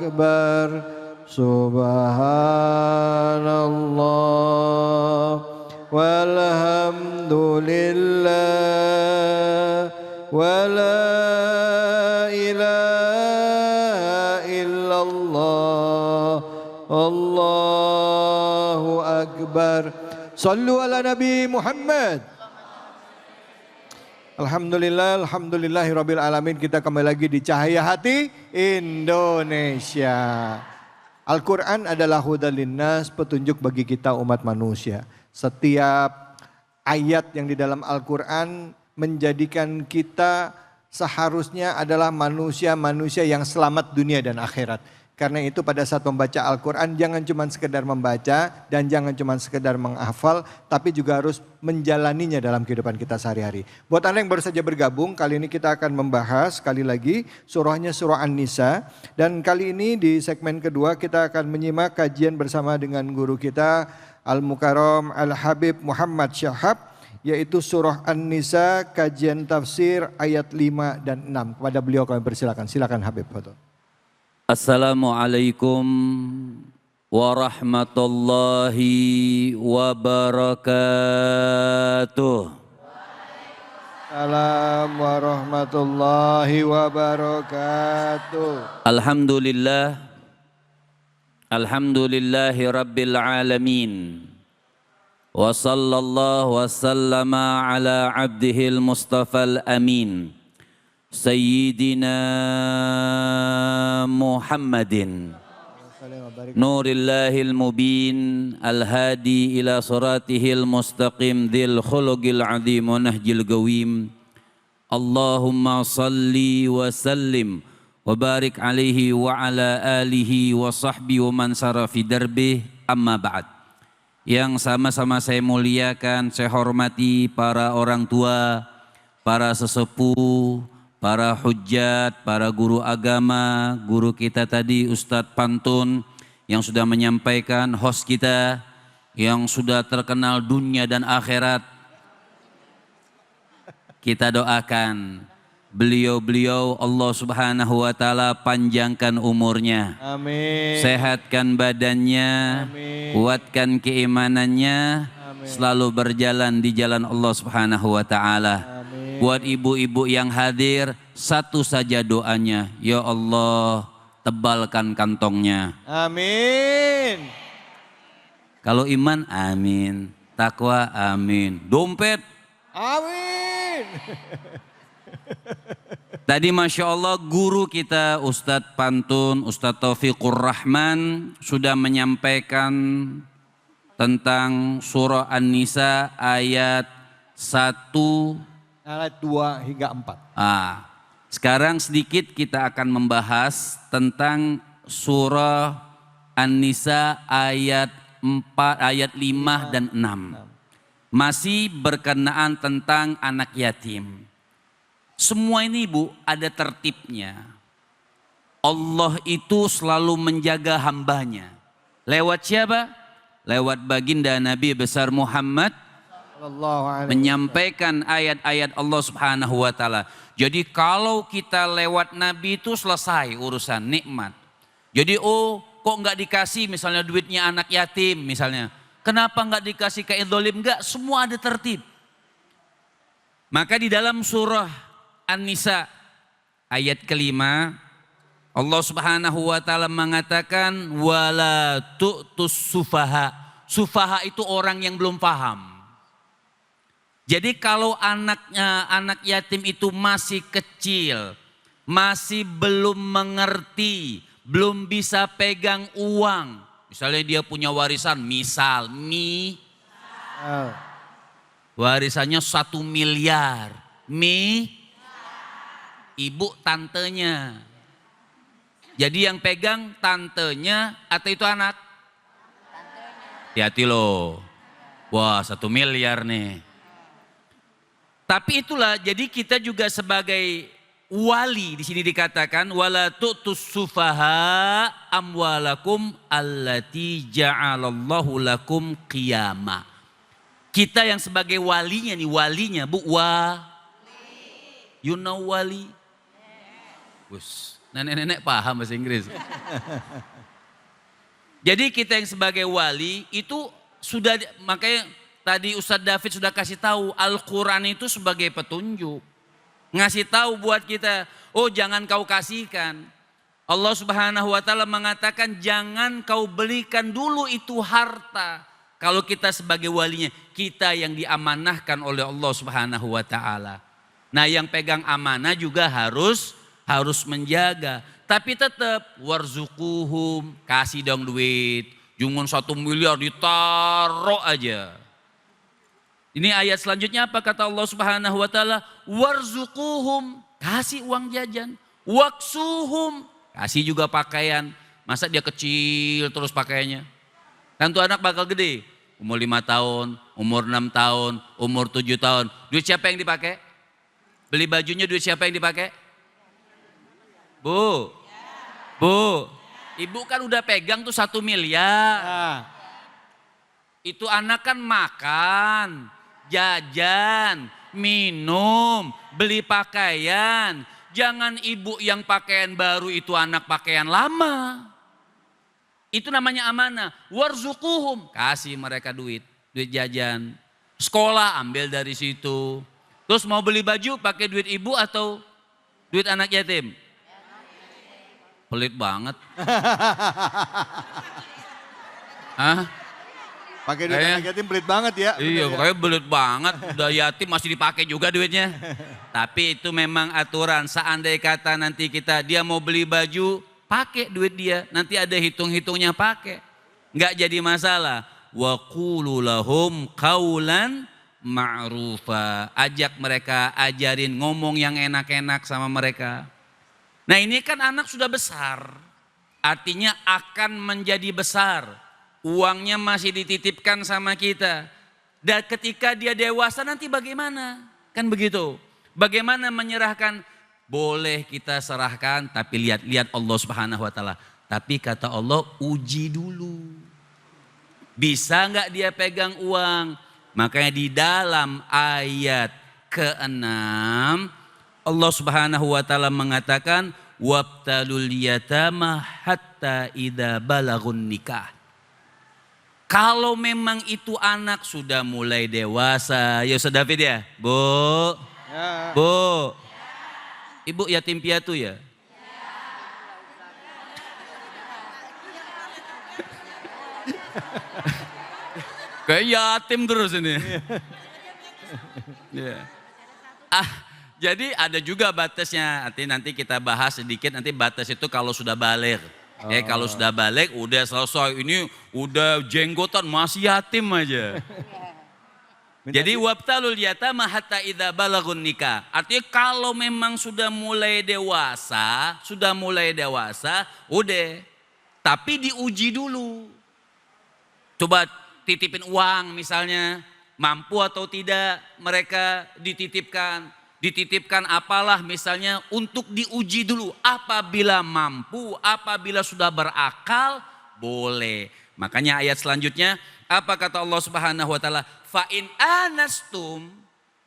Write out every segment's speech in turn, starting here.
akbar. Subhanallah walhamdulillah wala ilaha illallah. Allahu akbar. Sallu ala Nabi Muhammad. Alhamdulillah, alhamdulillahirabbil alamin. Kita kembali lagi di Cahaya Hati Indonesia. Al-Quran adalah hudan linnas, petunjuk bagi kita umat manusia. Setiap ayat yang di dalam Al-Quran menjadikan kita seharusnya adalah manusia-manusia yang selamat dunia dan akhirat. Karena itu pada saat membaca Al-Quran jangan cuma sekedar membaca dan jangan cuma sekedar menghafal, tapi juga harus menjalaninya dalam kehidupan kita sehari-hari. Buat Anda yang baru saja bergabung, kali ini kita akan membahas sekali lagi surahnya surah An-Nisa. Dan kali ini di segmen kedua kita akan menyimak kajian bersama dengan guru kita Al-Mukarram Al-Habib Muhammad Syahab, yaitu surah An-Nisa kajian tafsir ayat 5 dan 6. Kepada beliau kami persilakan. Silakan Habib. Assalamualaikum warahmatullahi wabarakatuh. Assalamualaikum warahmatullahi wabarakatuh. Alhamdulillah. Alhamdulillahi rabbil alamin. Wa sallallahu wa sallama ala abdihil mustafal amin. Sayyidina Muhammadin Nurillahil mubin al-hadi ila suratihil mustaqim dhil khuluqil azim wa nahjil gawim. Allahumma salli wa sallim wa barik alaihi wa ala alihi wa sahbihi wa man sara fi darbih, amma ba'd. Yang sama-sama saya muliakan, saya hormati para orang tua, para sesepuh, para hujjat, para guru agama, guru kita tadi Ustadz Pantun yang sudah menyampaikan, host kita yang sudah terkenal dunia dan akhirat. Kita doakan beliau-beliau Allah Subhanahu wa taala panjangkan umurnya. Amin. Sehatkan badannya, amin. Kuatkan keimanannya, amin. Selalu berjalan di jalan Allah Subhanahu wa taala. Buat ibu-ibu yang hadir, satu saja doanya, ya Allah tebalkan kantongnya. Amin. Kalau iman, amin. Takwa, amin. Dompet, amin. Tadi Masya Allah guru kita Ustadz Pantun, Ustadz Taufikur Rahman sudah menyampaikan tentang surah An-Nisa ayat 1, ayat 2 hingga 4. Sekarang sedikit kita akan membahas tentang surah An-Nisa ayat 4, ayat 5 dan 6. Masih berkenaan tentang anak yatim. Semua ini Bu ada tertibnya. Allah itu selalu menjaga hambanya. Lewat siapa? Lewat baginda Nabi besar Muhammad menyampaikan ayat-ayat Allah Subhanahu wa taala. Jadi kalau kita lewat Nabi itu selesai urusan nikmat. Jadi kok nggak dikasih misalnya duitnya anak yatim misalnya. Kenapa nggak dikasih ke idzolim? Nggak, semua ada tertib. Maka di dalam surah An-Nisa ayat kelima Allah Subhanahu wa taala mengatakan wala tu'tus sufaha. Sufaha itu orang yang belum paham. Jadi kalau anak yatim itu masih kecil, masih belum mengerti, belum bisa pegang uang. Misalnya dia punya warisan, misal warisannya 1 miliar. Ibu tantenya. Jadi yang pegang tantenya atau itu anak? Hati-hati loh. Wah 1 miliar nih. Tapi itulah, jadi kita juga sebagai wali di sini dikatakan wala tu'tus sufaha amwalakum allati ja'alallahu lakum qiyama. Kita yang sebagai walinya nih, walinya Bu, you know wali? Nenek-nenek paham bahasa Inggris. Jadi kita yang sebagai wali itu sudah, makanya tadi Ustadz David sudah kasih tahu Al-Quran itu sebagai petunjuk. Ngasih tahu buat kita, oh jangan kau kasihkan. Allah Subhanahu wa taala mengatakan jangan kau belikan dulu itu harta. Kalau kita sebagai walinya, kita yang diamanahkan oleh Allah Subhanahu wa taala. Nah, yang pegang amanah juga harus menjaga. Tapi tetap warzuquhum, kasih dong duit. Jangan 1 miliar ditaruh aja. Ini ayat selanjutnya apa kata Allah Subhanahu wa taala? Warzuquhum, kasih uang jajan. Waksuhum, kasih juga pakaian. Masa dia kecil terus pakaiannya? Kan tuh anak bakal gede. Umur 5 tahun, umur 6 tahun, umur 7 tahun. Duit siapa yang dipakai? Beli bajunya duit siapa yang dipakai? Bu, ibu kan udah pegang tuh 1 miliar. Nah, Itu anak kan makan, jajan, minum, beli pakaian. Jangan ibu yang pakaian baru itu anak pakaian lama. Itu namanya amanah. Warzuquhum, kasih mereka duit jajan. Sekolah ambil dari situ. Terus mau beli baju pakai duit ibu atau duit anak yatim? Pelit banget. Hah? pakai duit anak yatim pelit banget ya. Iya, pokoknya belut banget. Udah yatim masih dipakai juga duitnya. Tapi itu memang aturan. Seandainya kata nanti dia mau beli baju, pakai duit dia. Nanti ada hitung-hitungnya pakai. Enggak jadi masalah. Wa qulu lahum qaulan ma'rufa. Ajak mereka, ajarin ngomong yang enak-enak sama mereka. Nah, ini kan anak sudah besar. Artinya akan menjadi besar. Uangnya masih dititipkan sama kita. Dan ketika dia dewasa nanti bagaimana? Kan begitu. Bagaimana menyerahkan? Boleh kita serahkan, tapi lihat Allah Subhanahu wa taala. Tapi kata Allah, uji dulu. Bisa enggak dia pegang uang? Makanya di dalam ayat ke-6 Allah Subhanahu wa taala mengatakan wabtalul yatama hatta idza balagun nikah. Kalau memang itu anak sudah mulai dewasa, ya Ustaz David ya, Bu. Ya. Bu. Ibu yatim piatu ya? Kayak yatim terus ini. Ya. Jadi ada juga batasnya. Nanti kita bahas sedikit. Nanti batas itu kalau sudah balik. Kalau sudah balik udah selesai. Ini udah jenggotan masih yatim aja. Jadi wabtalul yatama hatta idza balagun nikah. Artinya kalau memang sudah mulai dewasa, udah. Tapi diuji dulu. Coba titipin uang misalnya, mampu atau tidak mereka dititipkan. Dititipkan apalah misalnya untuk diuji dulu. Apabila mampu, apabila sudah berakal, boleh. Makanya ayat selanjutnya, apa kata Allah Subhanahu wa taala? Fa in anastum,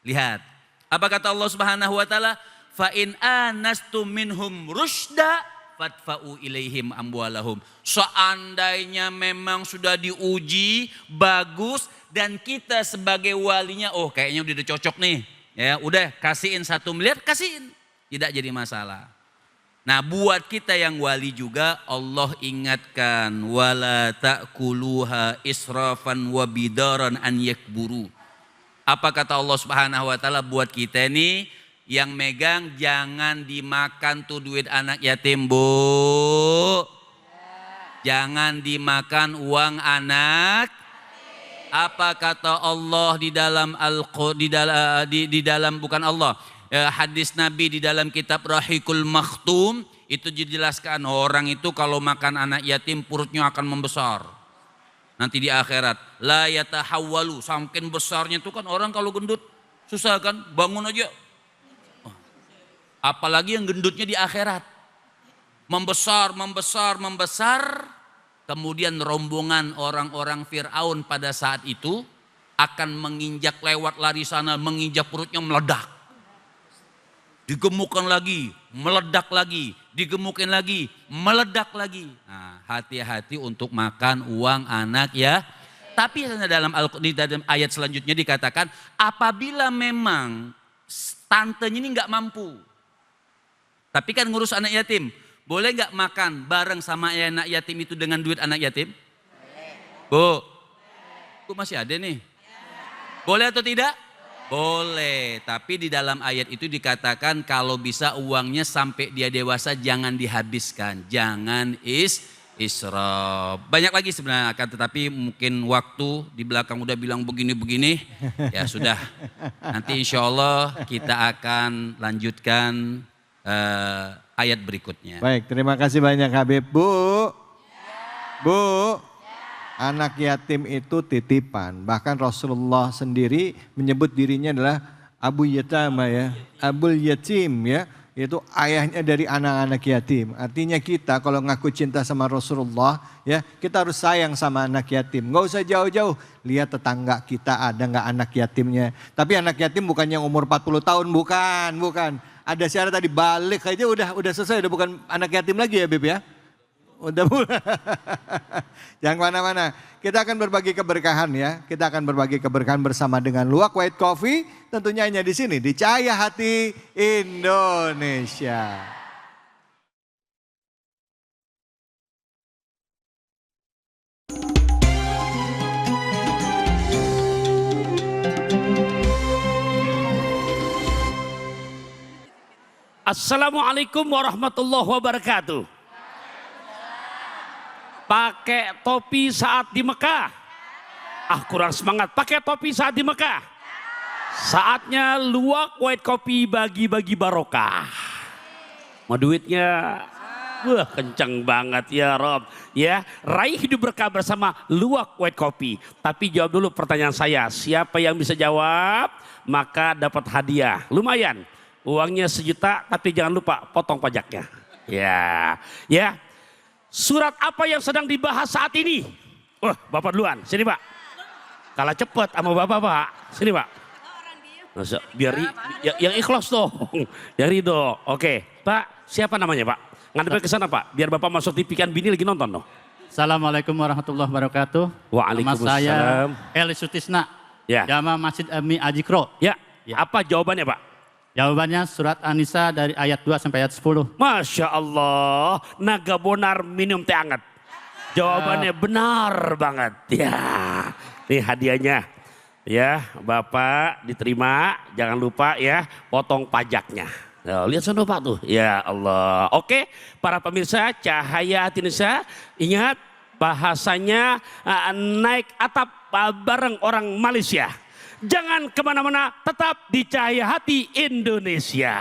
lihat. Apa kata Allah Subhanahu wa taala? Fa in anastum minhum rusyda fadfa'u ilaihim amwalahum. Seandainya memang sudah diuji bagus dan kita sebagai walinya, oh kayaknya udah cocok nih. Ya udah kasihin 1 miliar, kasihin. Tidak jadi masalah. Nah buat kita yang wali juga Allah ingatkan. Wala ta'kuluha israfan wa bidaran an yakburu. Apa kata Allah Subhanahu wa taala buat kita ini yang megang, jangan dimakan tuh duit anak yatim, Bu. Jangan dimakan uang anak. Apa kata Allah di dalam bukan Allah, hadis Nabi di dalam kitab Rahikul Makhtum itu dijelaskan orang itu kalau makan anak yatim perutnya akan membesar. Nanti di akhirat la yatahawwalu, saking besarnya itu kan orang kalau gendut susah kan bangun aja. Apalagi yang gendutnya di akhirat. Membesar. Kemudian rombongan orang-orang Fir'aun pada saat itu akan menginjak lewat lari sana, menginjak perutnya meledak. digemukkan lagi, meledak lagi, digemukkan lagi, meledak lagi. Nah, hati-hati untuk makan uang anak ya. Tapi di dalam ayat selanjutnya dikatakan apabila memang tantenya ini nggak mampu. Tapi kan ngurus anak yatim, boleh nggak makan bareng sama anak yatim itu dengan duit anak yatim? Bu, masih ada nih. Boleh atau tidak? Boleh, tapi di dalam ayat itu dikatakan kalau bisa uangnya sampai dia dewasa jangan dihabiskan, jangan israf. Banyak lagi sebenarnya akan, tetapi mungkin waktu di belakang udah bilang begini-begini, ya sudah. Nanti insya Allah kita akan lanjutkan ayat berikutnya. Baik, terima kasih banyak Habib. Bu. Anak yatim itu titipan. Bahkan Rasulullah sendiri menyebut dirinya adalah Abu Yatama ya. Abul Yatim ya. Itu ayahnya dari anak-anak yatim. Artinya kita kalau ngaku cinta sama Rasulullah ya. Kita harus sayang sama anak yatim. Gak usah jauh-jauh. Lihat tetangga kita ada gak anak yatimnya. Tapi anak yatim bukan yang umur 40 tahun. Bukan. Ada syarat tadi balik aja udah selesai. Udah bukan anak yatim lagi ya Bib ya. Udah mulai. Jangan kemana-mana. Kita akan berbagi keberkahan ya. Kita akan berbagi keberkahan bersama dengan Luwak White Coffee. Tentunya hanya di sini di Cahaya Hati Indonesia. Assalamualaikum warahmatullahi wabarakatuh. Pakai topi saat di Mekah. Kurang semangat. Pakai topi saat di Mekah. Saatnya Luwak White Coffee bagi-bagi barokah. Mau duitnya? Wah, kencang banget ya Rob. Ya, raih hidup berkah bersama Luwak White Coffee. Tapi jawab dulu pertanyaan saya. Siapa yang bisa jawab, maka dapat hadiah. Lumayan. Uangnya 1 juta, tapi jangan lupa potong pajaknya. Ya. Surat apa yang sedang dibahas saat ini? Wah, Bapak duluan. Sini Pak. Kalah cepat sama Bapak Pak. Sini Pak. Biar yang ikhlas dong. Ya ridho. Oke. Pak, siapa namanya Pak? Ngadepin ke sana Pak. Biar Bapak masuk TV kan bini lagi nonton dong. Assalamualaikum warahmatullahi wabarakatuh. Waalaikumsalam. Nama saya Eli Sutisna. Ya. Jamaah Masjid Ami Ajikro. Ya. Apa jawabannya Pak? Jawabannya surat An-Nisa dari ayat 2 sampai ayat 10. Masya Allah, naga bonar minum teh hangat. Jawabannya benar banget. Ya, ini hadiahnya. Ya, Bapak diterima. Jangan lupa ya, potong pajaknya. Nah, lihat sana Pak tuh. Ya Allah. Oke, para pemirsa Cahaya Hati Indonesia, ingat bahasanya naik atap bareng orang Malaysia. Jangan kemana-mana, tetap di Cahaya Hati Indonesia.